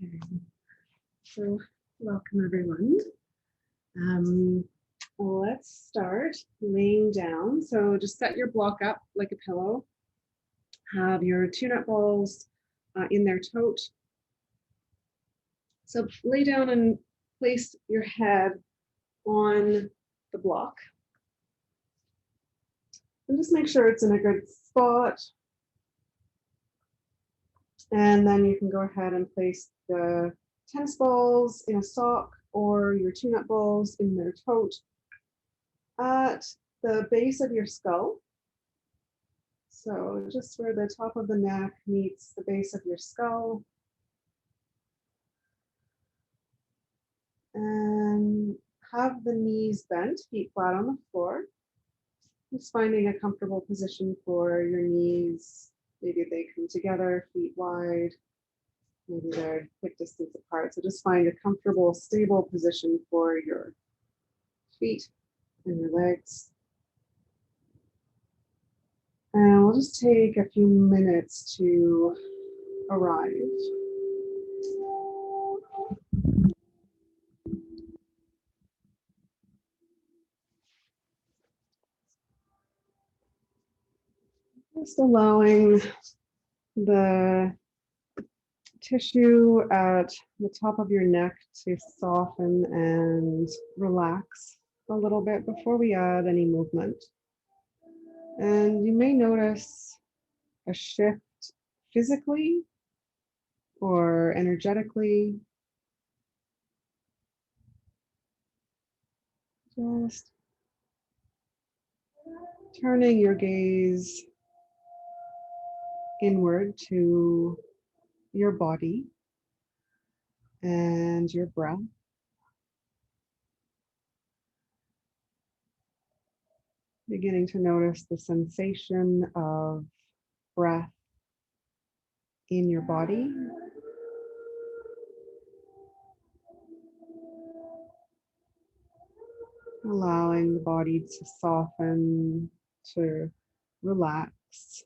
Okay, so welcome everyone. Let's start laying down. So just set your block up like a pillow. Have your tune-up balls in their tote. So lay down and place your head on the block. And just make sure it's in a good spot. And then you can go ahead and place the tennis balls in a sock or your tune-up balls in their tote at the base of your skull. So just where the top of the neck meets the base of your skull. And have the knees bent, feet flat on the floor. Just finding a comfortable position for your knees. Maybe they come together, feet wide. Maybe they're quick distance apart. So just find a comfortable, stable position for your feet and your legs. And we'll just take a few minutes to arrive. Just allowing the tissue at the top of your neck to soften and relax a little bit before we add any movement. And you may notice a shift physically or energetically. Just turning your gaze inward to your body and your breath. Beginning to notice the sensation of breath in your body. Allowing the body to soften, to relax.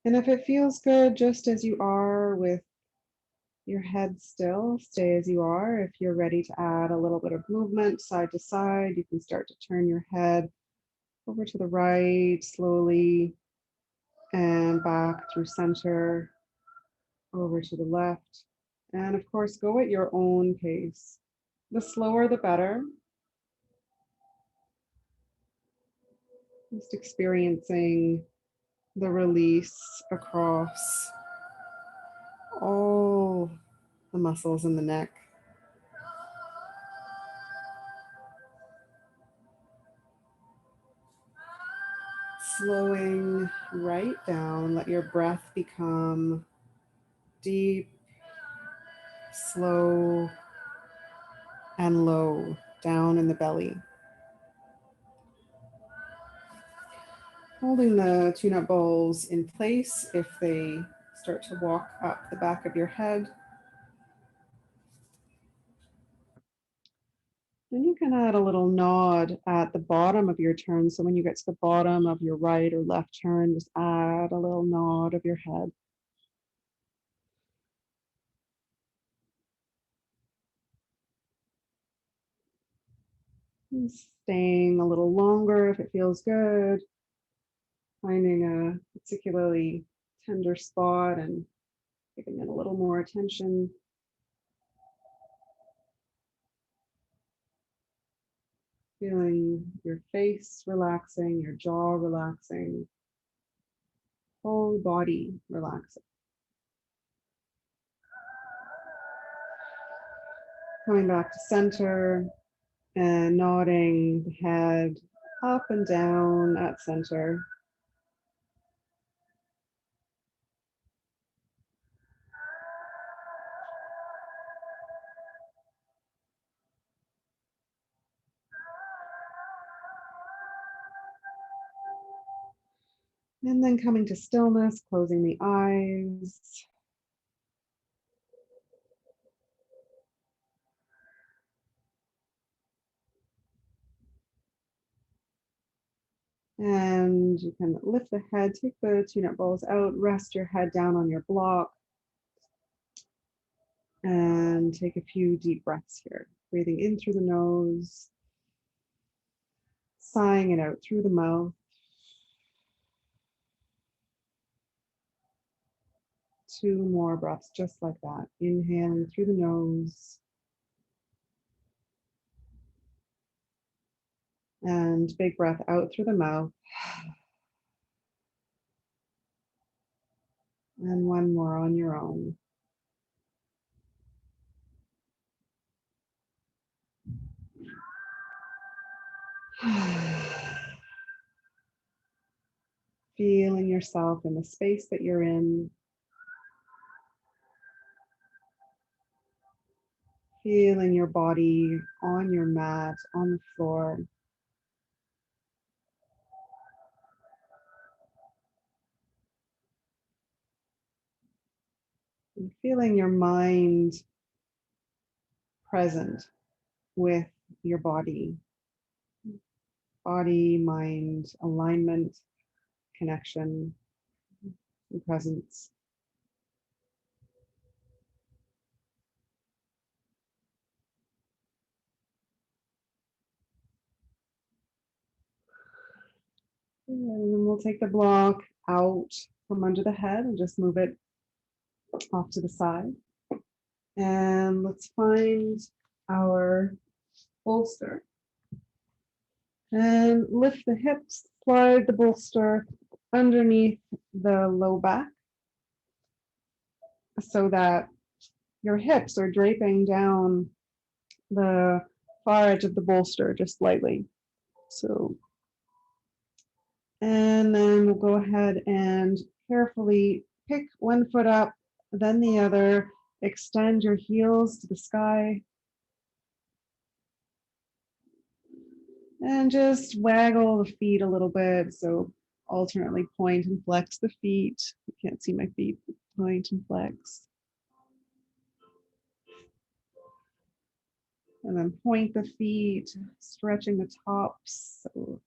And if it feels good, just as you are with your head still, stay as you are. If you're ready to add a little bit of movement side to side, you can start to turn your head over to the right slowly and back through center, over to the left. And of course, go at your own pace. The slower, the better. Just experiencing the release across all the muscles in the neck. Slowing right down, let your breath become deep, slow, and low down in the belly. Holding the tune-up balls in place if they start to walk up the back of your head. Then you can add a little nod at the bottom of your turn. So when you get to the bottom of your right or left turn, just add a little nod of your head. And staying a little longer if it feels good. Finding a particularly tender spot and giving it a little more attention. Feeling your face relaxing, your jaw relaxing, whole body relaxing. Coming back to center and nodding the head up and down at center. And then coming to stillness, closing the eyes. And you can lift the head, take the two net balls out, rest your head down on your block, and take a few deep breaths here. Breathing in through the nose, sighing it out through the mouth. 2 more breaths just like that. Inhaling through the nose. And big breath out through the mouth. And one more on your own. Feeling yourself in the space that you're in. Feeling your body on your mat, on the floor. And feeling your mind present with your body. Body, mind, alignment, connection, and presence. And then we'll take the block out from under the head and just move it off to the side. And let's find our bolster. And lift the hips, slide the bolster underneath the low back so that your hips are draping down the far edge of the bolster just slightly. So, and then we'll go ahead and carefully pick one foot up, then the other, extend your heels to the sky, and just waggle the feet a little bit. So alternately point and flex the feet. You can't see my feet, point and flex. And then point the feet, stretching the tops, so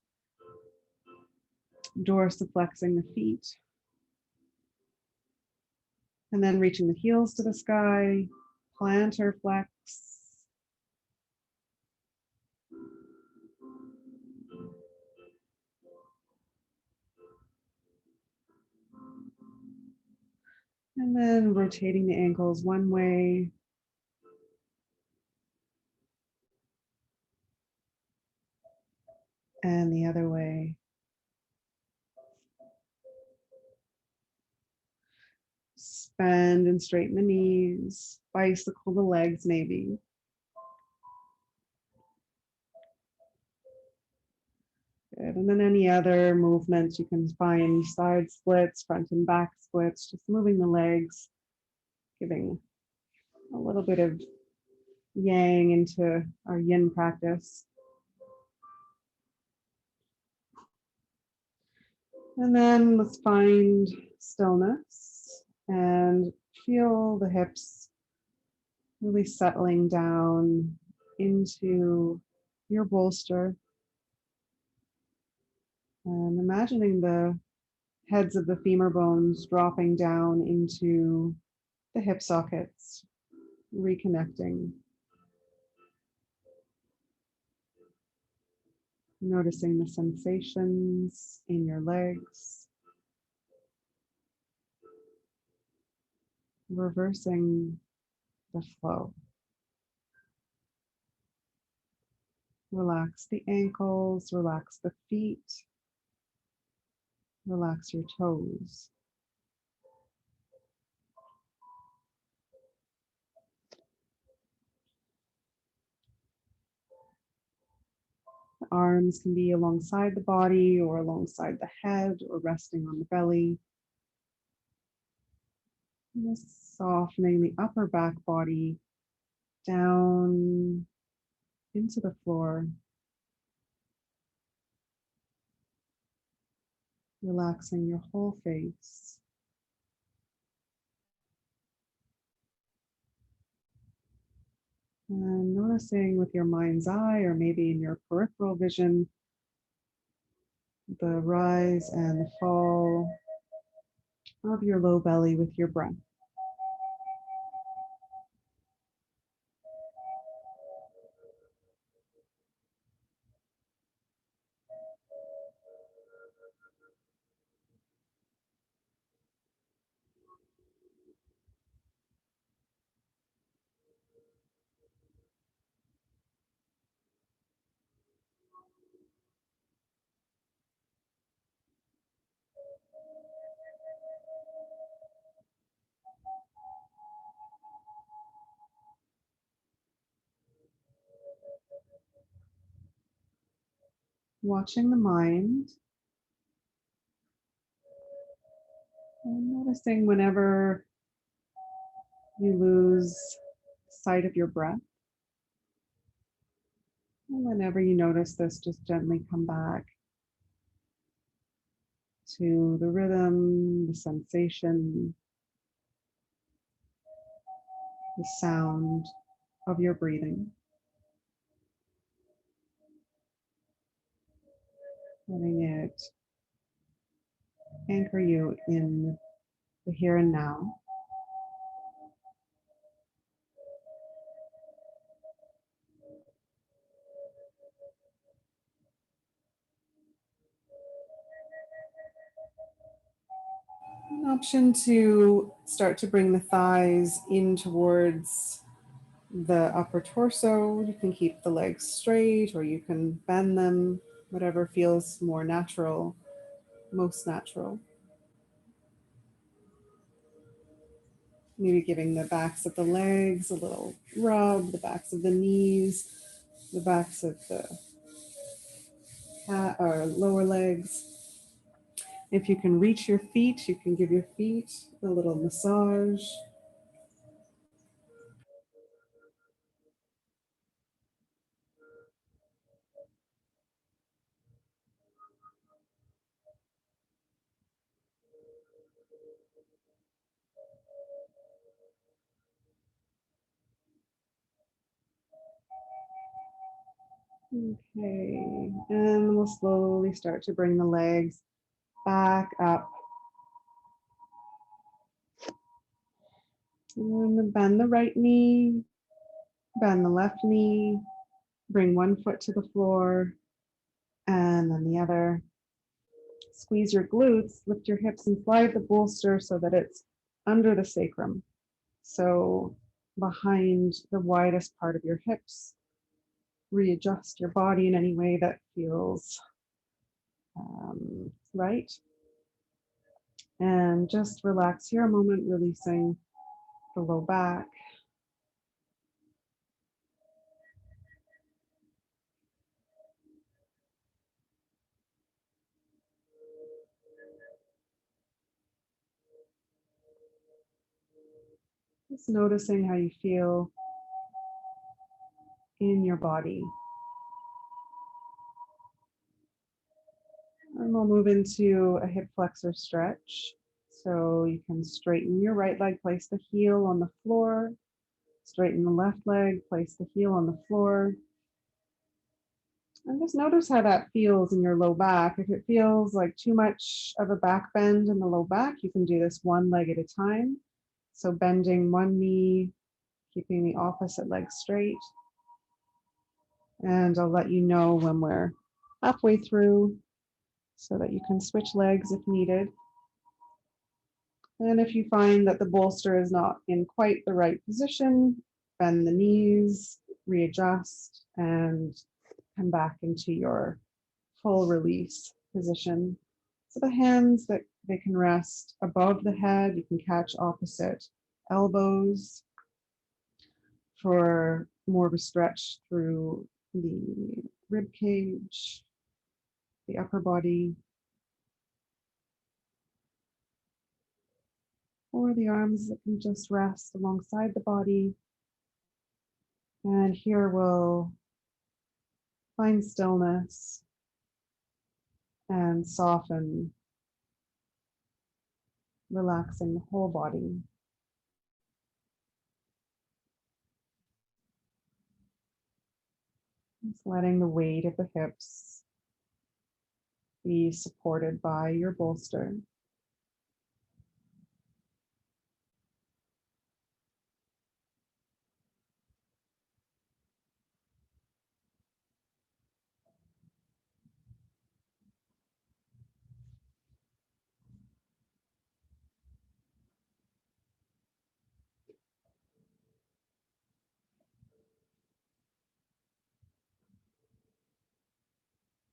dorsiflexing the feet. And then reaching the heels to the sky, plantar flex. And then rotating the ankles one way. And the other way. Bend and straighten the knees, bicycle the legs maybe. Good. And then any other movements, you can find side splits, front and back splits, just moving the legs, giving a little bit of yang into our yin practice. And then let's find stillness and feel the hips really settling down into your bolster. And imagining the heads of the femur bones dropping down into the hip sockets, reconnecting. Noticing the sensations in your legs. Reversing the flow. Relax the ankles, relax the feet, relax your toes. The arms can be alongside the body or alongside the head or resting on the belly. Just softening the upper back body down into the floor. Relaxing your whole face. And noticing with your mind's eye or maybe in your peripheral vision the rise and the fall of your low belly with your breath. Watching the mind and noticing whenever you lose sight of your breath. And whenever you notice this, just gently come back to the rhythm, the sensation, the sound of your breathing. Letting it anchor you in the here and now. An option to start to bring the thighs in towards the upper torso. You can keep the legs straight or you can bend them, whatever feels more natural, most natural. Maybe giving the backs of the legs a little rub, the backs of the knees, the backs of the or lower legs. If you can reach your feet, you can give your feet a little massage. Okay, and we'll slowly start to bring the legs back up. And bend the right knee, bend the left knee, bring one foot to the floor, and then the other. Squeeze your glutes, lift your hips, and slide the bolster so that it's under the sacrum. So behind the widest part of your hips. Readjust your body in any way that feels right. And just relax here a moment, releasing the low back. Just noticing how you feel in your body. And we'll move into a hip flexor stretch. So you can straighten your right leg, place the heel on the floor. Straighten the left leg, place the heel on the floor. And just notice how that feels in your low back. If it feels like too much of a back bend in the low back, you can do this one leg at a time. So bending one knee, keeping the opposite leg straight. And I'll let you know when we're halfway through so that you can switch legs if needed. And if you find that the bolster is not in quite the right position, bend the knees, readjust, and come back into your full release position. So the hands that they can rest above the head, you can catch opposite elbows for more of a stretch through the rib cage, the upper body, or the arms that can just rest alongside the body. And here we'll find stillness and soften, relaxing the whole body. Just letting the weight of the hips, Be supported by your bolster.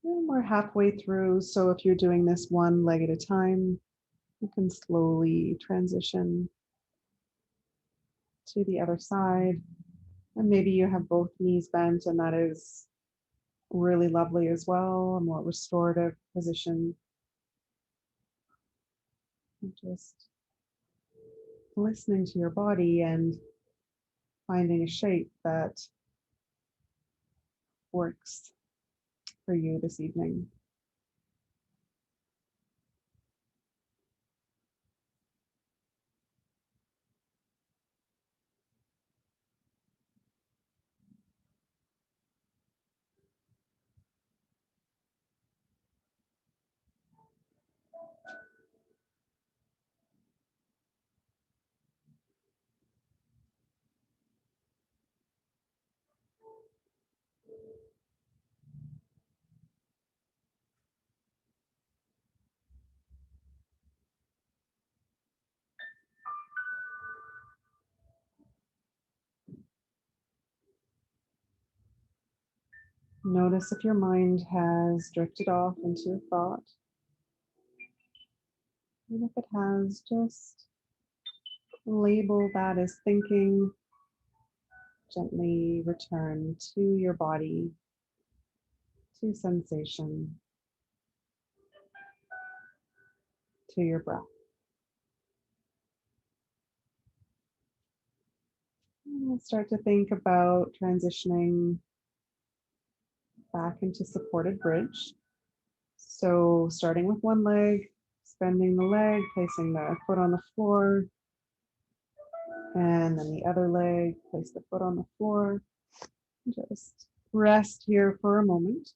And we're halfway through, so if you're doing this one leg at a time, you can slowly transition to the other side. And maybe you have both knees bent, and that is really lovely as well, a more restorative position. And just listening to your body and finding a shape that works for you this evening. Notice if your mind has drifted off into a thought. And if it has, just label that as thinking. Gently return to your body, to sensation, to your breath. And we'll start to think about transitioning back into supported bridge. So starting with one leg, bending the leg, placing the foot on the floor, and then the other leg, place the foot on the floor. Just rest here for a moment.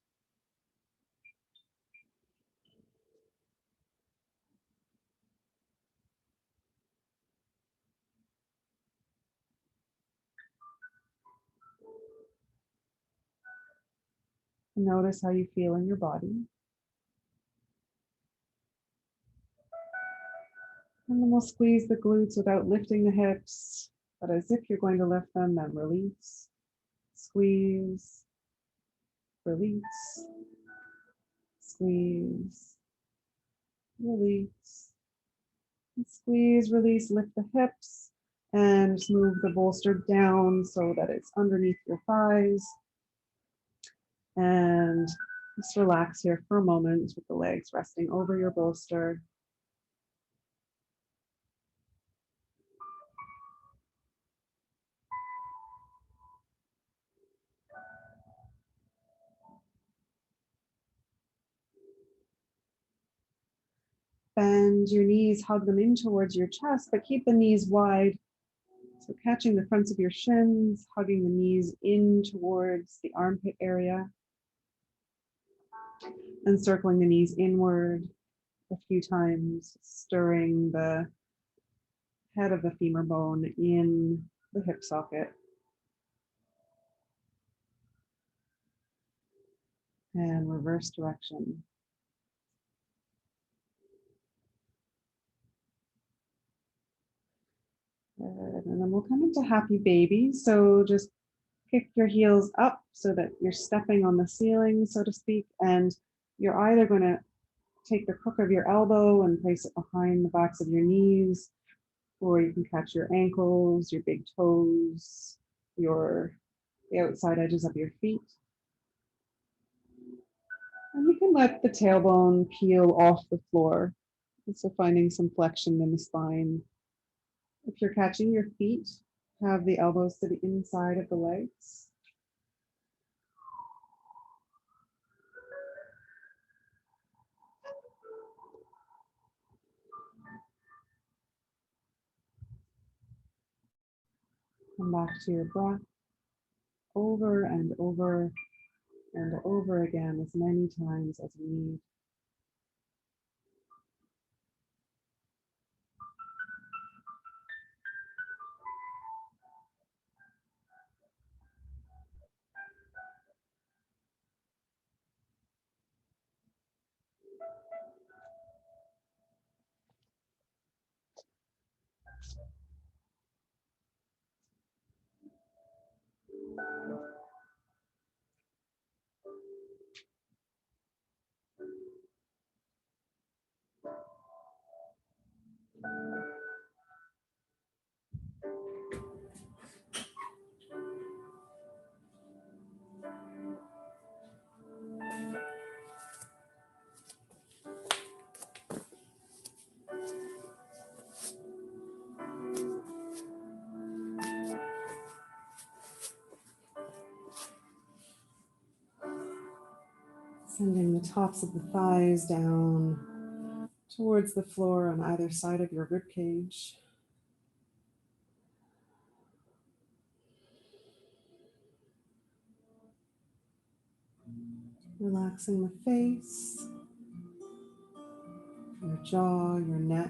Notice how you feel in your body. And then we'll squeeze the glutes without lifting the hips, but as if you're going to lift them, then release, squeeze, release, squeeze, release, and squeeze, release, lift the hips, and just move the bolster down so that it's underneath your thighs. And just relax here for a moment with the legs resting over your bolster. Bend your knees, hug them in towards your chest, but keep the knees wide. So catching the fronts of your shins, hugging the knees in towards the armpit area, and circling the knees inward a few times, stirring the head of the femur bone in the hip socket. And reverse direction. Good. And then we'll come into happy baby. So just kick your heels up so that you're stepping on the ceiling, so to speak, and you're either going to take the crook of your elbow and place it behind the backs of your knees, or you can catch your ankles, your big toes, the outside edges of your feet. And you can let the tailbone peel off the floor. So finding some flexion in the spine. If you're catching your feet, have the elbows to the inside of the legs. Come back to your breath over and over and over again as many times as you need. Sending the tops of the thighs down towards the floor on either side of your rib cage. Relaxing the face, your jaw, your neck.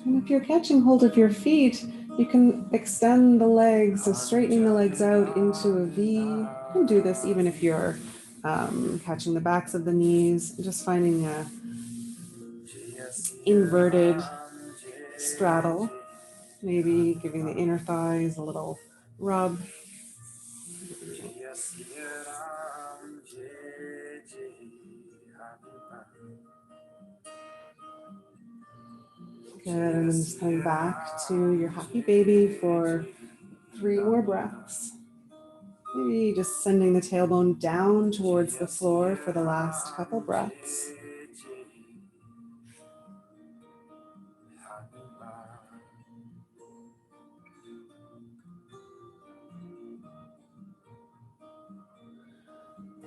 And if you're catching hold of your feet, you can extend the legs, so straightening the legs out into a V. You can do this even if you're catching the backs of the knees, just finding a inverted straddle, maybe giving the inner thighs a little rub. Good, and then just coming back to your happy baby for 3 more breaths. Maybe just sending the tailbone down towards the floor for the last couple breaths.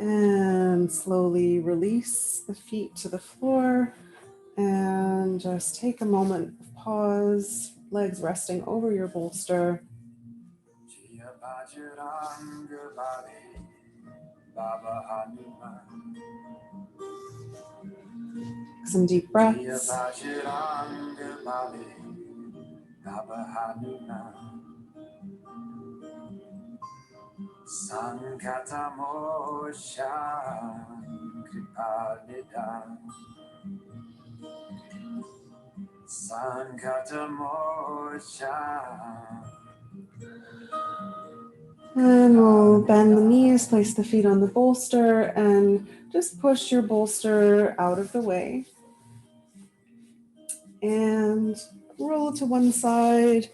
And slowly release the feet to the floor and just take a moment of pause, legs resting over your bolster. Some deep breaths. And we'll bend the knees, place the feet on the bolster, and just push your bolster out of the way. And roll to one side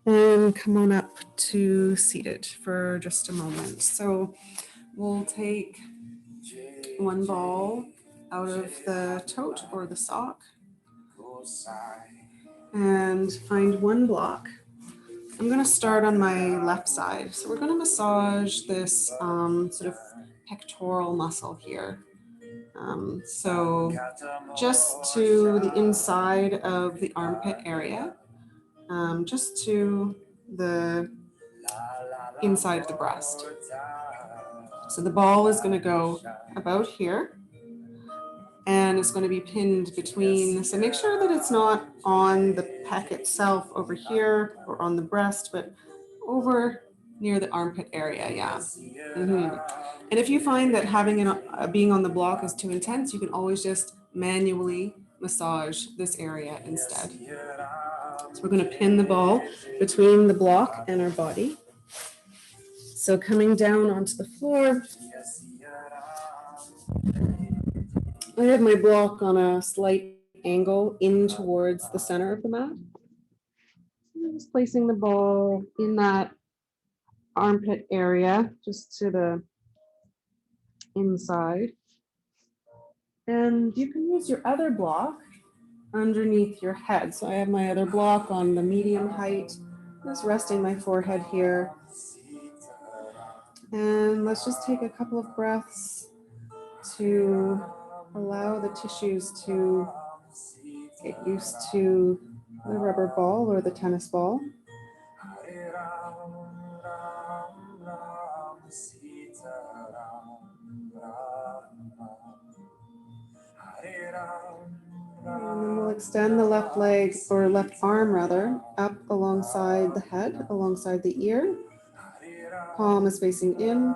and come on up to seated for just a moment. So we'll take one ball out of the tote or the sock and find one block. I'm going to start on my left side. So we're going to massage this sort of pectoral muscle here. So just to the inside of the armpit area, just to the inside of the breast. So the ball is going to go about here and it's going to be pinned between. So make sure that it's not on the pec itself over here or on the breast, but over near the armpit area. Yeah. Mm-hmm. And if you find that having being on the block is too intense, you can always just manually massage this area instead. So we're going to pin the ball between the block and our body. So coming down onto the floor, I have my block on a slight angle in towards the center of the mat. I'm just placing the ball in that armpit area, just to the inside. And you can use your other block underneath your head. So I have my other block on the medium height, just resting my forehead here. And let's just take a couple of breaths to allow the tissues to get used to the rubber ball or the tennis ball. And then we'll extend the left leg, or left arm rather, up alongside the head, alongside the ear. Palm is facing in.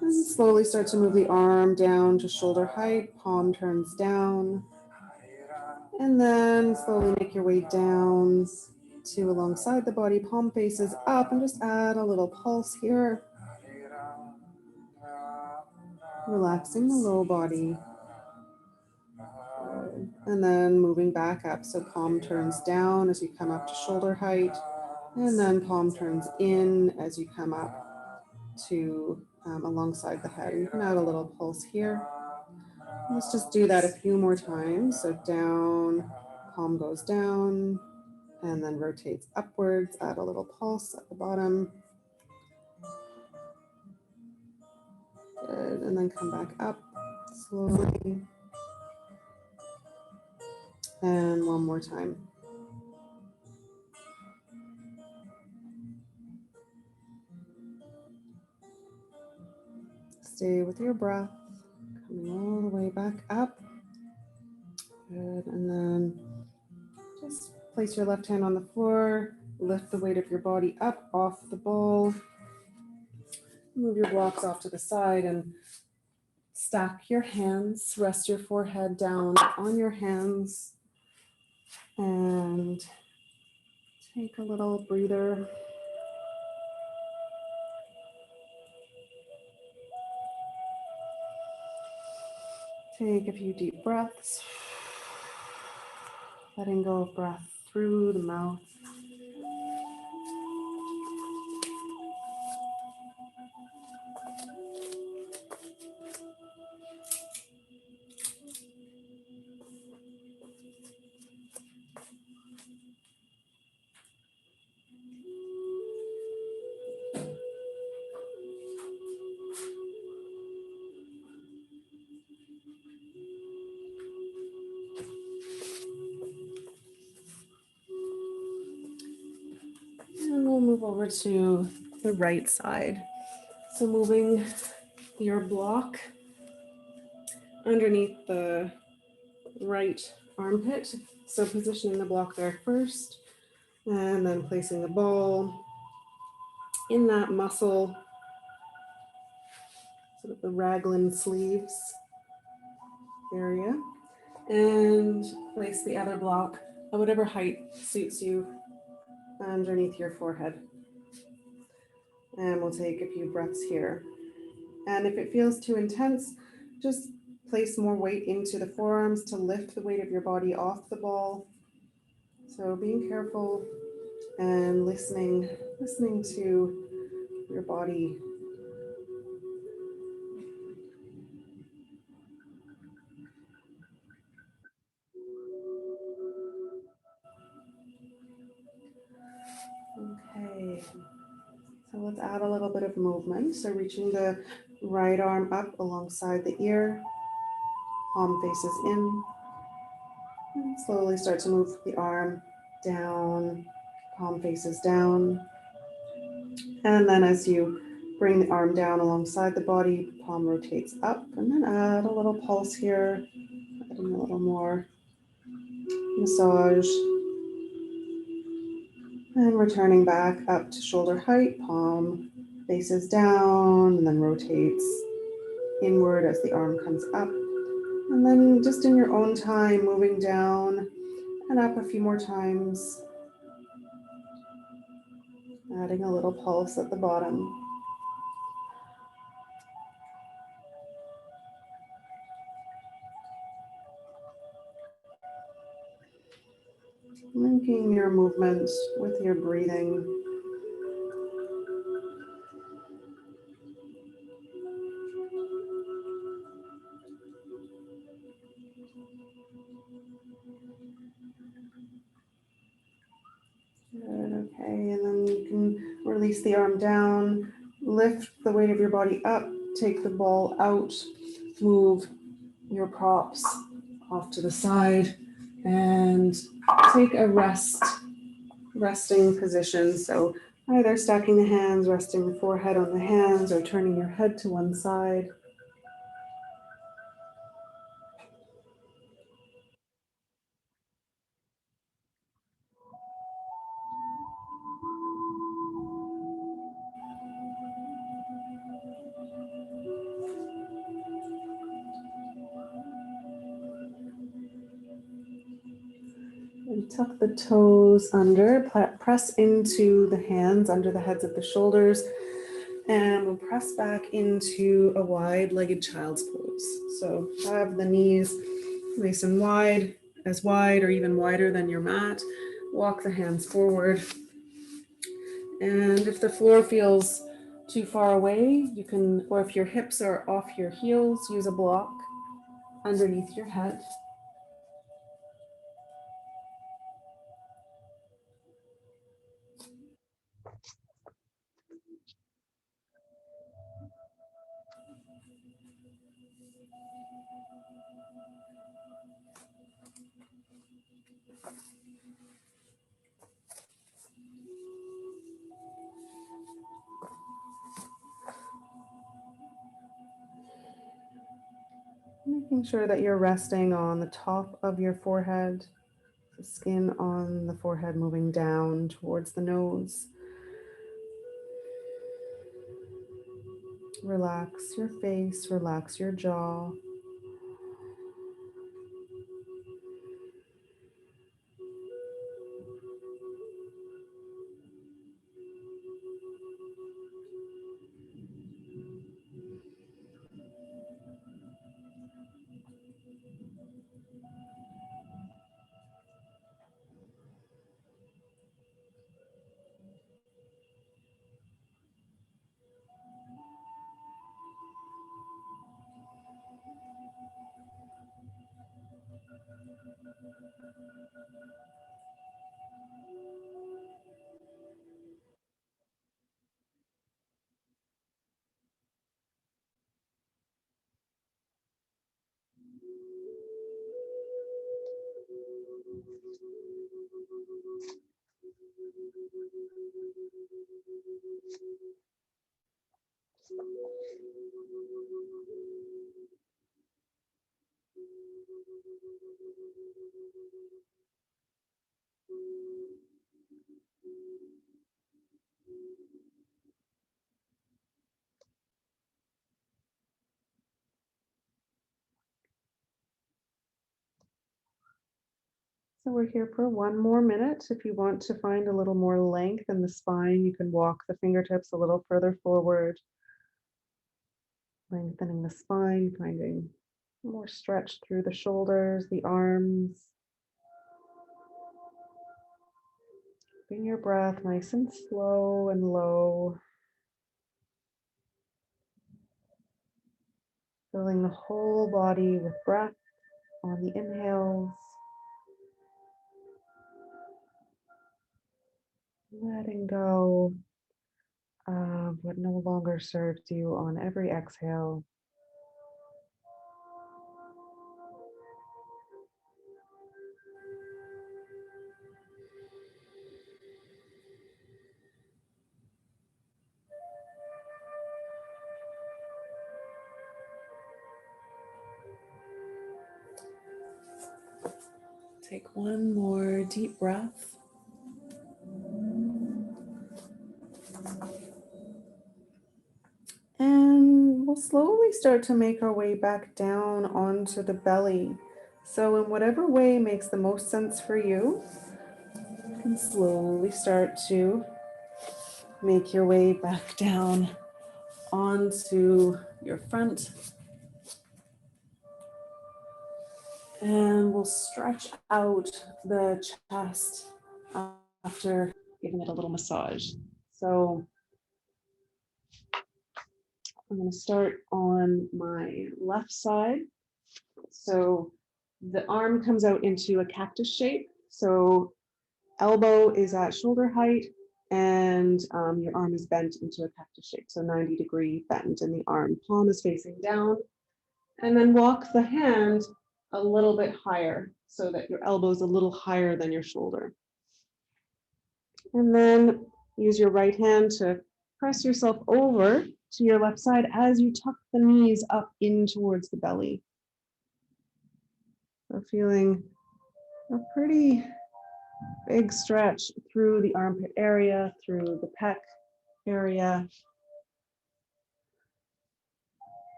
And slowly start to move the arm down to shoulder height. Palm turns down. And then slowly make your way down to alongside the body, palm faces up, and just add a little pulse here. Relaxing the low body. And then moving back up. So palm turns down as you come up to shoulder height. And then palm turns in as you come up to alongside the head. You can add a little pulse here. Let's just do that a few more times. So down, palm goes down, and then rotates upwards. Add a little pulse at the bottom. Good. And then come back up slowly. And one more time. Stay with your breath, coming all the way back up. Good. And then just place your left hand on the floor, lift the weight of your body up off the ball. Move your blocks off to the side and stack your hands. Rest your forehead down on your hands and take a little breather. Take a few deep breaths, letting go of breath through the mouth. And we'll move over to the right side. So moving your block underneath the right armpit. So positioning the block there first, and then placing the ball in that muscle, sort of the raglan sleeves area, and place the other block at whatever height suits you underneath your forehead. And we'll take a few breaths here. And if it feels too intense, just place more weight into the forearms to lift the weight of your body off the ball. So being careful and listening to your body. Okay, so let's add a little bit of movement. So reaching the right arm up alongside the ear, palm faces in, and slowly start to move the arm down, palm faces down. And then as you bring the arm down alongside the body, palm rotates up, and then add a little pulse here, adding a little more massage. And returning back up to shoulder height, palm faces down, and then rotates inward as the arm comes up. And then just in your own time, moving down and up a few more times, adding a little pulse at the bottom. Linking your movement with your breathing. Good, okay, and then you can release the arm down, lift the weight of your body up, take the ball out, move your props off to the side, and take a resting position. So either stacking the hands, resting the forehead on the hands, or turning your head to one side. And tuck the toes under, press into the hands under the heads of the shoulders, and we'll press back into a wide-legged child's pose. So have the knees nice and wide or even wider than your mat. Walk the hands forward. And if the floor feels too far away, you can, or if your hips are off your heels, use a block underneath your head. Making sure that you're resting on the top of your forehead, the skin on the forehead moving down towards the nose. Relax your face, relax your jaw. So we're here for one more minute. If you want to find a little more length in the spine, you can walk the fingertips a little further forward, lengthening the spine, finding more stretch through the shoulders, the arms. Keeping your breath nice and slow and low. Filling the whole body with breath on the inhales. Letting go of what no longer serves you on every exhale. Take one more deep breath. And we'll slowly start to make our way back down onto the belly. So in whatever way makes the most sense for you, you can slowly start to make your way back down onto your front. And we'll stretch out the chest after giving it a little massage. So I'm going to start on my left side. So the arm comes out into a cactus shape. So elbow is at shoulder height and your arm is bent into a cactus shape. So 90-degree bend in the arm. Palm is facing down. And then walk the hand a little bit higher so that your elbow is a little higher than your shoulder. And then use your right hand to press yourself over to your left side as you tuck the knees up in towards the belly. So feeling a pretty big stretch through the armpit area, through the pec area.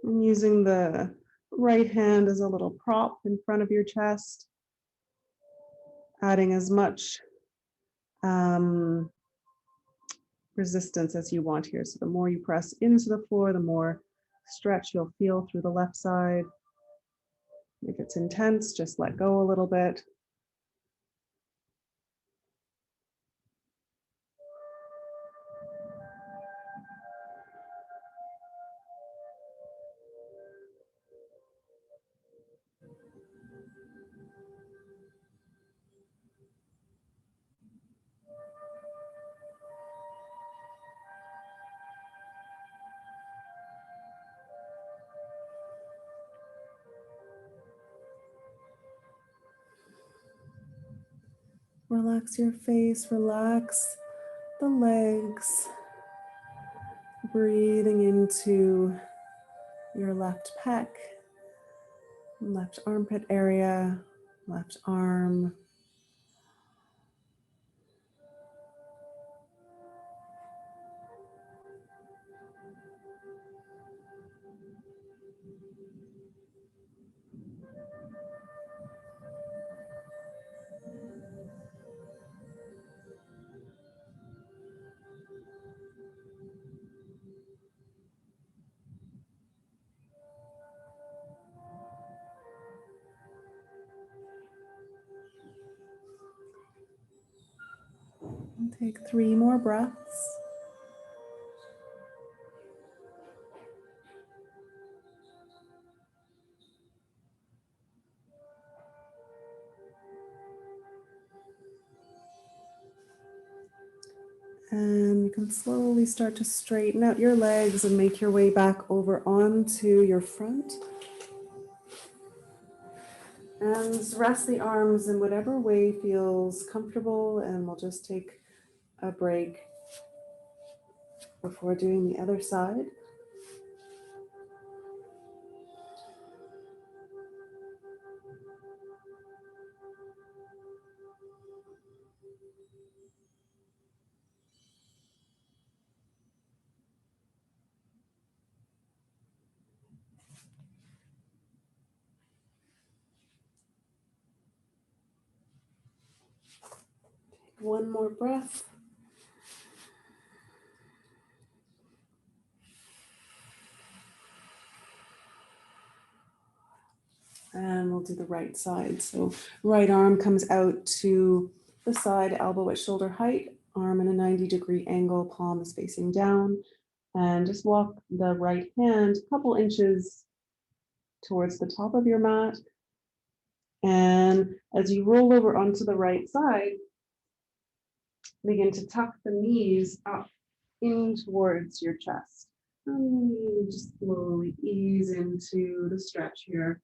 And using the right hand as a little prop in front of your chest. adding as much resistance as you want here. So the more you press into the floor, the more stretch you'll feel through the left side. If it's intense, just let go a little bit. Relax your face, relax the legs. Breathing into your left pec, left armpit area, left arm. And take 3 more breaths. And you can slowly start to straighten out your legs and make your way back over onto your front. And rest the arms in whatever way feels comfortable, and we'll just take a break before doing the other side. One more breath. And we'll do the right side. So right arm comes out to the side, elbow at shoulder height, arm in a 90-degree angle, palm is facing down. And just walk the right hand a couple inches towards the top of your mat. And as you roll over onto the right side, begin to tuck the knees up in towards your chest. And just slowly ease into the stretch here.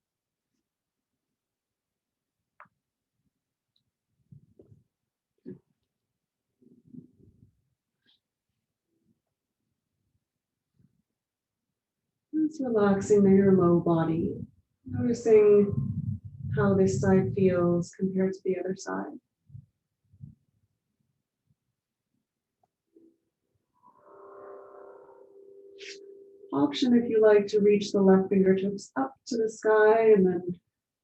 Just relaxing your low body, noticing how this side feels compared to the other side. Option if you like to reach the left fingertips up to the sky and then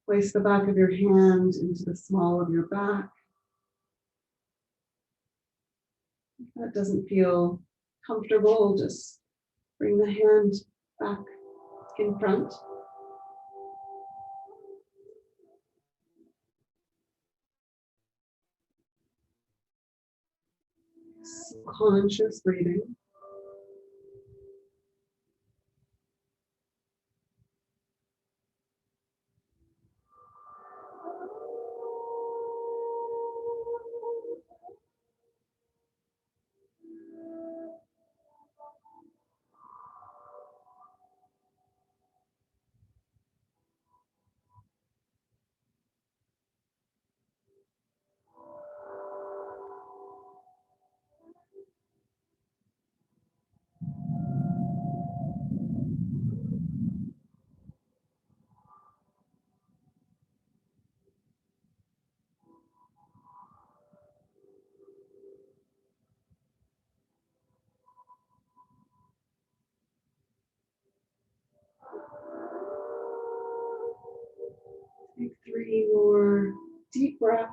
place the back of your hand into the small of your back. If that doesn't feel comfortable, just bring the hand back in front. Conscious breathing. Take 3 more deep breaths.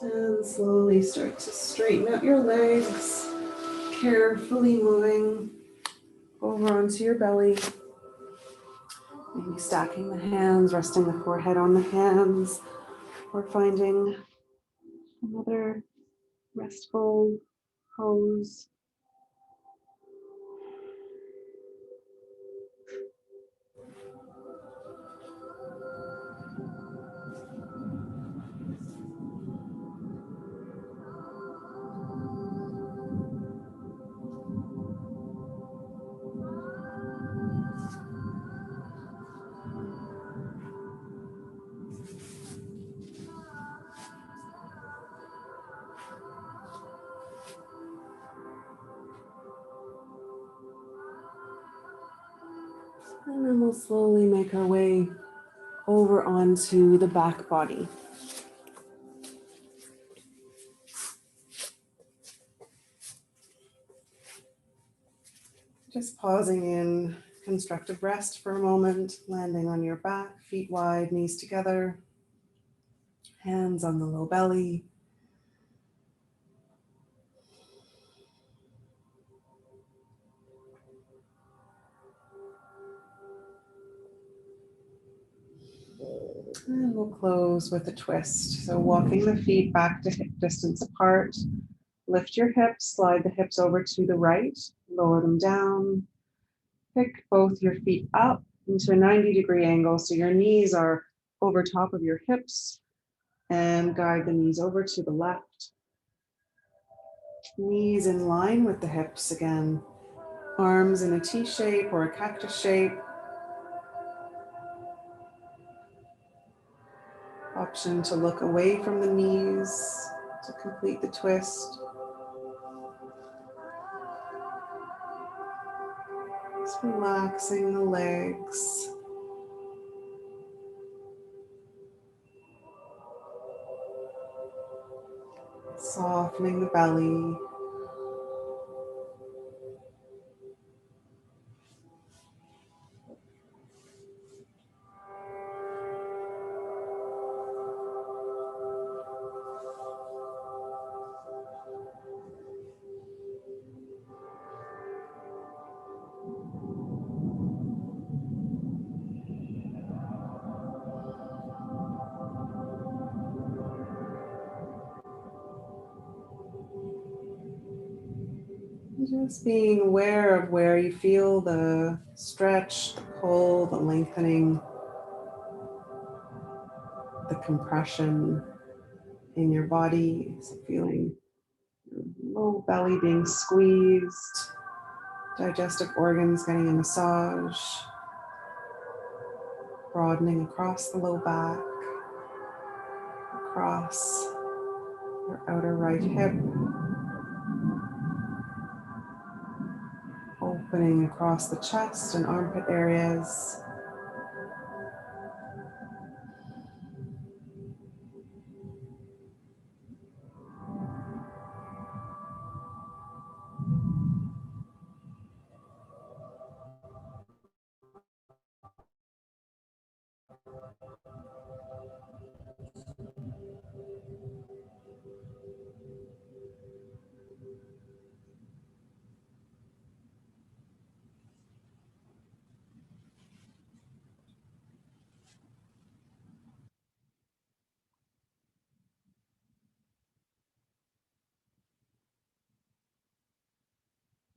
And slowly start to straighten out your legs, carefully moving over onto your belly. Maybe stacking the hands, resting the forehead on the hands, or finding another restful pose. And then we'll slowly make our way over onto the back body. Just pausing in constructive rest for a moment, landing on your back, feet wide, knees together, hands on the low belly. And we'll close with a twist. So walking the feet back to hip distance apart. Lift your hips, slide the hips over to the right, lower them down. Pick both your feet up into a 90-degree angle so your knees are over top of your hips, and guide the knees over to the left. Knees in line with the hips again. Arms in a T shape or a cactus shape. Option to look away from the knees to complete the twist. Just relaxing the legs. Softening the belly. Just being aware of where you feel the stretch, the pull, the lengthening, the compression in your body. So feeling your low belly being squeezed, digestive organs getting a massage, broadening across the low back, across your outer right hip, opening across the chest and armpit areas.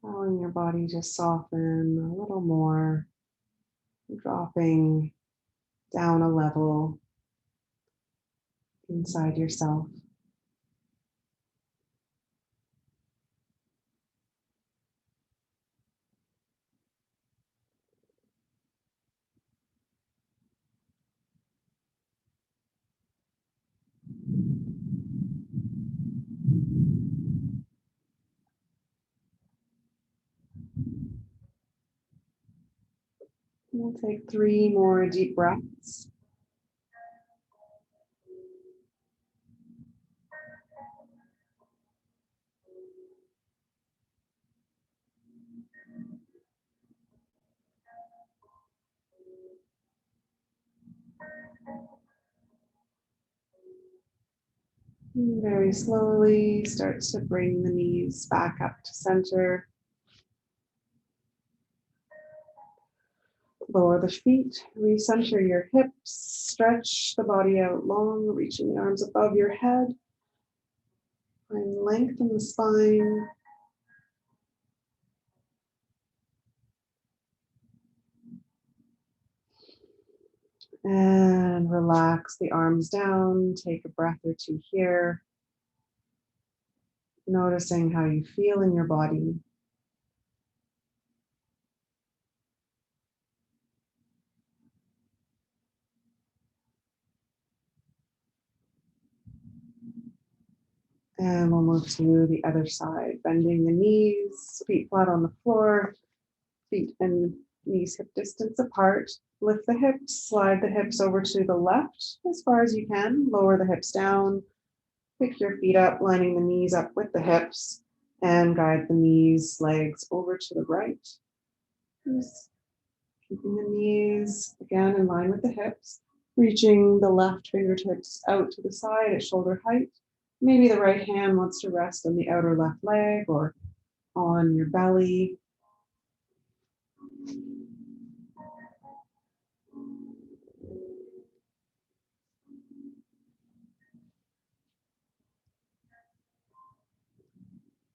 Allowing your body to soften a little more, dropping down a level inside yourself. We'll take 3 more deep breaths. Very slowly start to bring the knees back up to center. Lower the feet, recenter your hips, stretch the body out long, reaching the arms above your head. And lengthen the spine. And relax the arms down. Take a breath or two here. Noticing how you feel in your body. And we'll move to the other side, bending the knees, feet flat on the floor, feet and knees hip distance apart. Lift the hips, slide the hips over to the left as far as you can. Lower the hips down, pick your feet up, lining the knees up with the hips, and guide the knees, legs over to the right. Just keeping the knees again in line with the hips, reaching the left fingertips out to the side at shoulder height. Maybe the right hand wants to rest on the outer left leg or on your belly.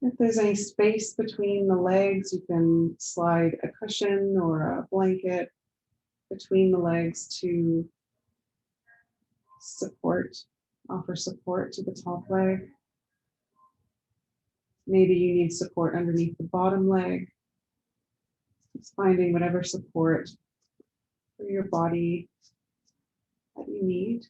If there's any space between the legs, you can slide a cushion or a blanket between the legs to support, offer support to the top leg. Maybe you need support underneath the bottom leg. Just finding whatever support for your body that you need.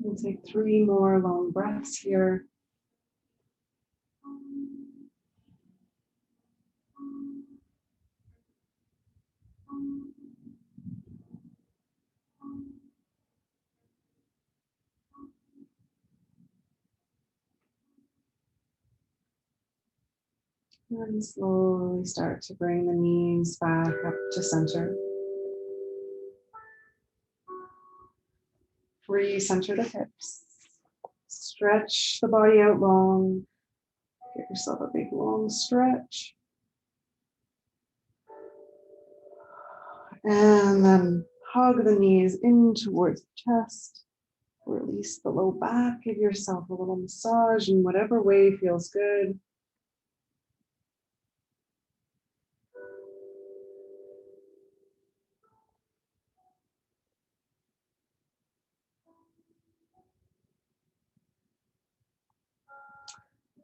We'll take 3 more long breaths here. And slowly start to bring the knees back up to center. Recenter the hips. Stretch the body out long. Give yourself a big long stretch. And then hug the knees in towards the chest. Release the low back. Give yourself a little massage in whatever way feels good.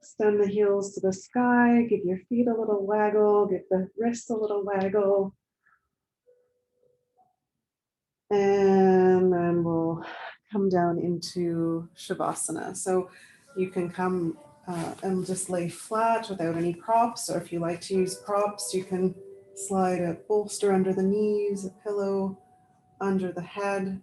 Extend the heels to the sky. Give your feet a little waggle. Give the wrists a little waggle. And then we'll come down into Shavasana. So you can come and just lay flat without any props. Or if you like to use props, you can slide a bolster under the knees, a pillow under the head.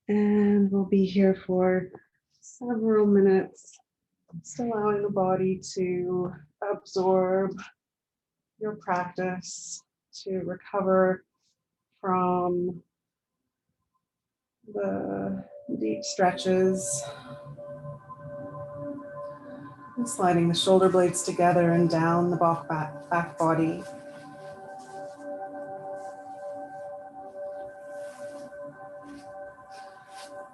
And we'll be here for several minutes, just allowing the body to absorb your practice, to recover from the deep stretches, and sliding the shoulder blades together and down the back body.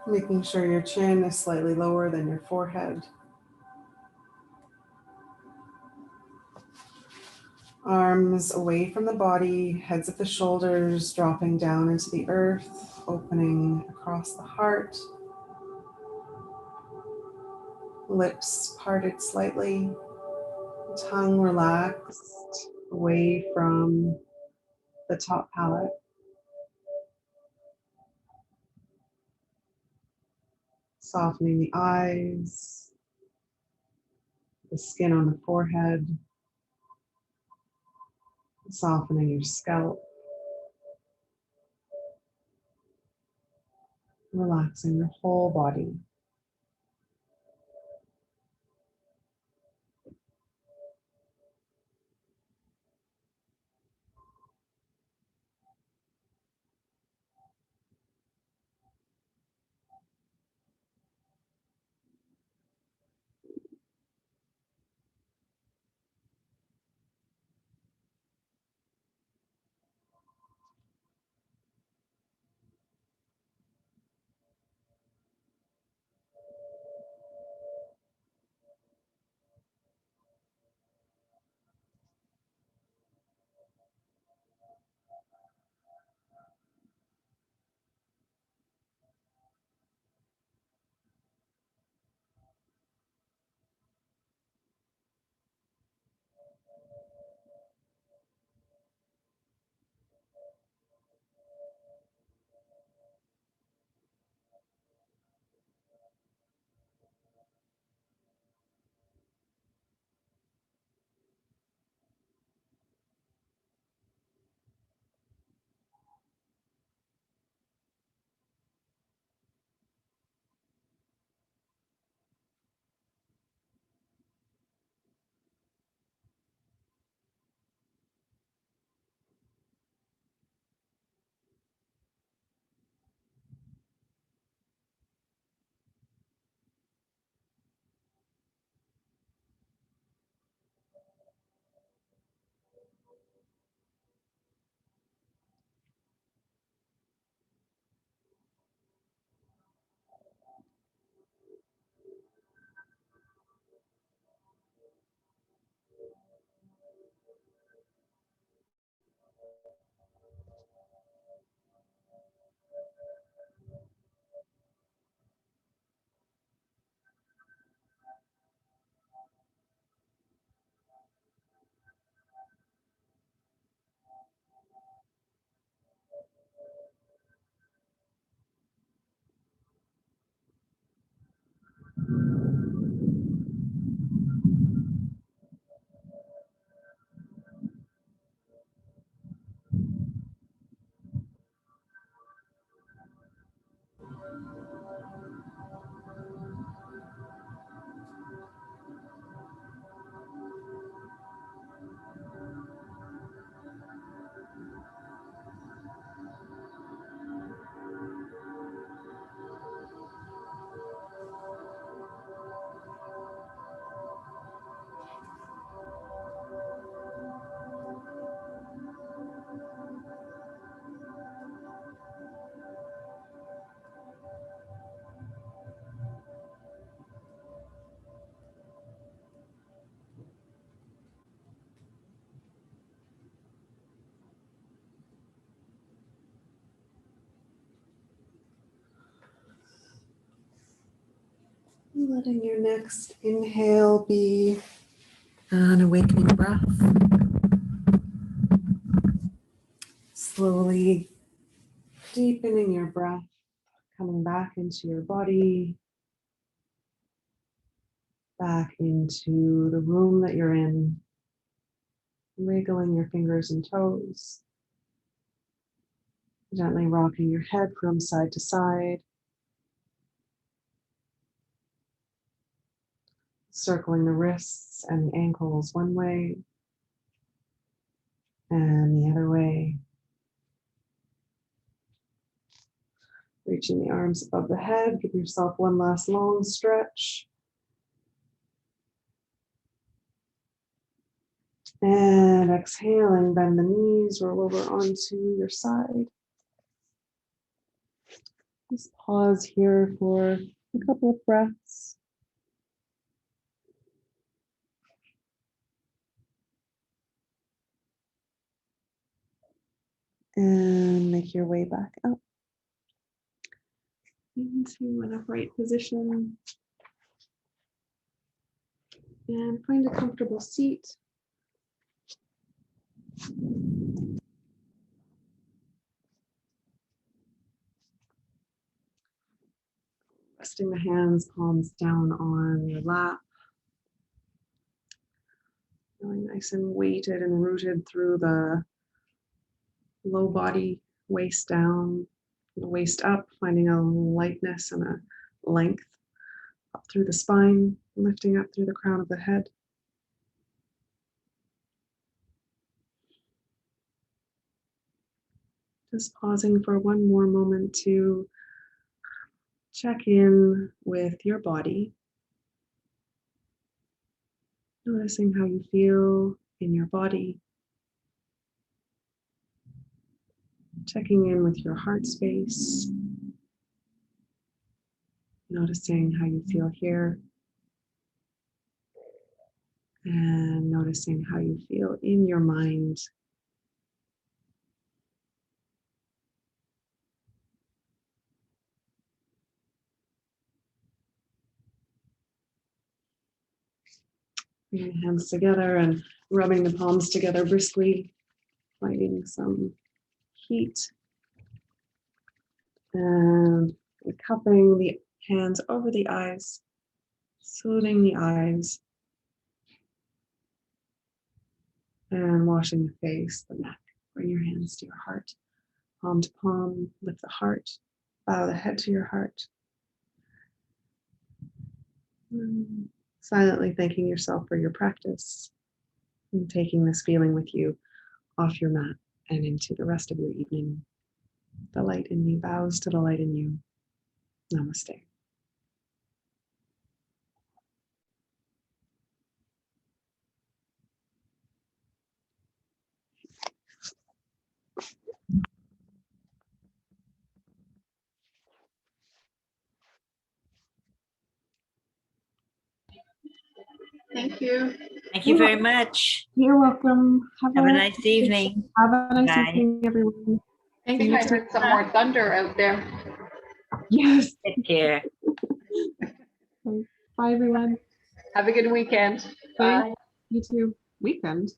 Making sure your chin is slightly lower than your forehead. Arms away from the body, heads at the shoulders, dropping down into the earth, opening across the heart. Lips parted slightly, tongue relaxed away from the top palate. Softening the eyes, the skin on the forehead, softening your scalp, relaxing your whole body. Letting your next inhale be an awakening breath. Slowly deepening your breath, coming back into your body, back into the room that you're in, wiggling your fingers and toes, gently rocking your head from side to side, circling the wrists and the ankles one way and the other way. Reaching the arms above the head, give yourself one last long stretch. And exhaling, bend the knees, roll over onto your side. Just pause here for a couple of breaths. And make your way back up into an upright position. And find a comfortable seat. Resting the hands, palms down on your lap. Feeling nice and weighted and rooted through the low body, waist down, the waist up, finding a lightness and a length up through the spine, lifting up through the crown of the head. Just pausing for one more moment to check in with your body, noticing how you feel in your body, checking in with your heart space, noticing how you feel here, and noticing how you feel in your mind. Bringing hands together and rubbing the palms together briskly, finding some heat, and cupping the hands over the eyes, soothing the eyes, and washing the face, the neck. Bring your hands to your heart, palm to palm, lift the heart, bow the head to your heart. Silently thanking yourself for your practice and taking this feeling with you off your mat and into the rest of your evening. The light in me bows to the light in you. Namaste. Thank you. Thank you very much. You're welcome. Have a nice evening. Have a nice Bye. evening, everyone. I think I heard some more thunder out there. Yes. Take care. Bye, everyone. Have a good weekend. Bye. You too. Weekend.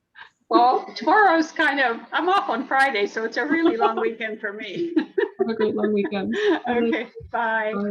Well, tomorrow's I'm off on Friday, so it's a really long weekend for me. Have a great long weekend. Okay, bye. Bye.